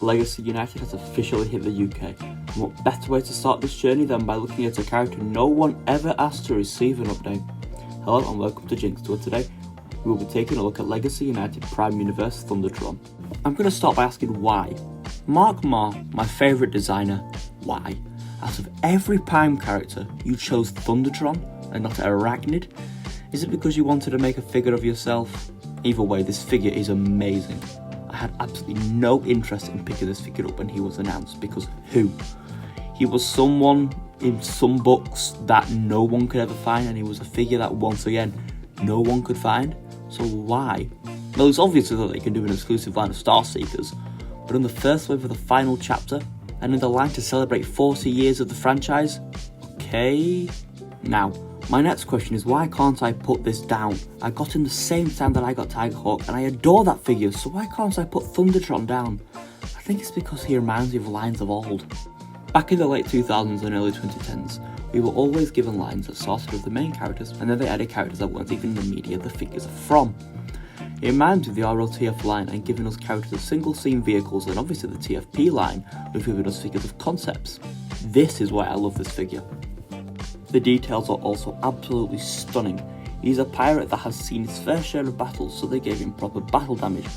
Legacy United has officially hit the UK, and what better way to start this journey than by looking at a character no one ever asked to receive an update. Hello and welcome to Jinx, where today we will be taking a look at Legacy United Prime Universe Thundertron. I'm going to start by asking why. Mark Marr, my favourite designer, why? Out of every Prime character, you chose Thundertron and not Arachnid? Is it because you wanted to make a figure of yourself? Either way, this figure is amazing. I had absolutely no interest in picking this figure up when he was announced, because who? He was someone in some books that no one could ever find, and he was a figure that once again no one could find. So why? Well, it's obvious that they can do an exclusive line of Star Seekers, but in the first wave of the final chapter, and in the line to celebrate 40 years of the franchise? Okay. Now, my next question is, why can't I put this down? I got him the same time that I got Tigerhawk, and I adore that figure, so why can't I put Thundertron down? I think it's because he reminds me of lines of old. Back in the late 2000s and early 2010s, we were always given lines that started with the main characters, and then they added characters that weren't even in the media the figures are from. It reminds me of the RLTF line and giving us characters of single-scene vehicles, and obviously the TFP line with giving us figures of concepts. This is why I love this figure. The details are also absolutely stunning. He's a pirate that has seen his fair share of battles, so they gave him proper battle damage.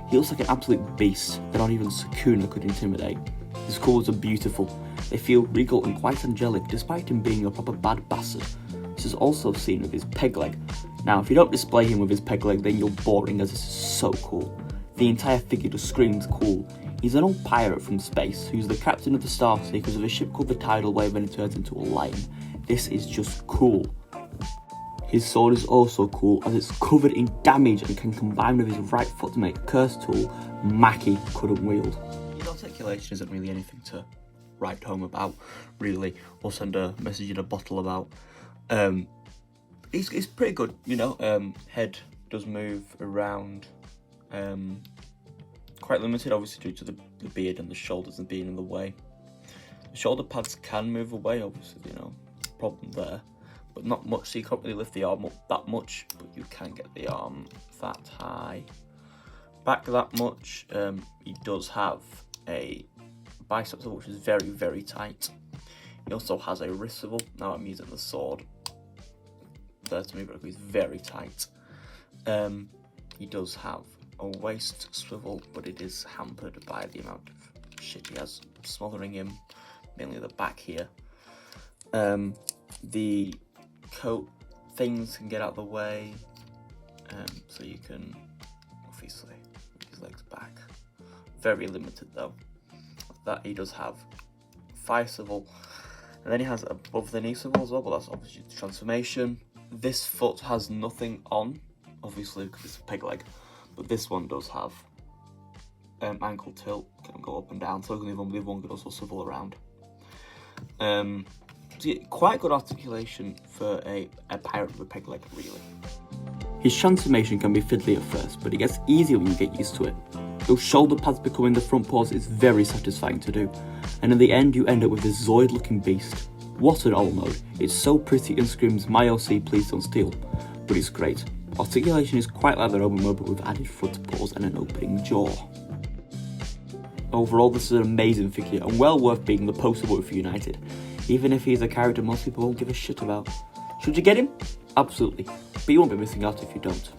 He looks like an absolute beast that not even Sukuna could intimidate. His colours are beautiful. They feel regal and quite angelic, despite him being a proper bad bastard. This is also seen with his peg leg. Now, if you don't display him with his peg leg, then you're boring, as this is so cool. The entire figure just screams cool. He's an old pirate from space, who's the captain of the Star Seekers of a ship called the Tidal Wave, and he turns into a lion. This is just cool. His sword is also cool, as it's covered in damage and can combine with his right foot to make a curse tool Mackie couldn't wield. His articulation isn't really anything to write home about, really, or send a message in a bottle about. He's pretty good, you know. Head does move around, quite limited, obviously due to the beard and the shoulders and being in the way. The shoulder pads can move away, obviously, you know, problem there, but not much, so you can't really lift the arm up that much, but you can get the arm that high, back that much. He does have a bicep swivel, which is very, very tight. He also has a wrist swivel. Now I'm using the sword there to move it, he's very tight. He does have a waist swivel, but it is hampered by the amount of shit he has smothering him, mainly the back here. The coat things can get out of the way, so you can obviously move his legs back. Very limited though. That he does have thigh swivel, and then he has above the knee swivel as well, but that's obviously the transformation. This foot has nothing on, obviously because it's a peg leg, but this one does have ankle tilt, can go up and down, so the one can also swivel around. So yeah, quite good articulation for a pirate with a peg leg, really. His transformation can be fiddly at first, but it gets easier when you get used to it. Those shoulder pads becoming the front paws is very satisfying to do, and in the end you end up with this Zoid looking beast. What an alt mode, it's so pretty and screams my OC please don't steal, but it's great. Articulation is quite like the Roman mode, but with added front paws and an opening jaw. Overall, this is an amazing figure and well worth being the poster boy for United, even if he's a character most people won't give a shit about. Should you get him? Absolutely, but you won't be missing out if you don't.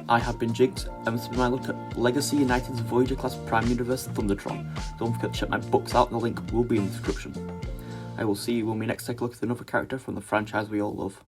I have been Jinx, and this has been my look at Legacy United's Voyager class Prime Universe Thundertron. Don't forget to check my books out, the link will be in the description. I will see you when we next take a look at another character from the franchise we all love.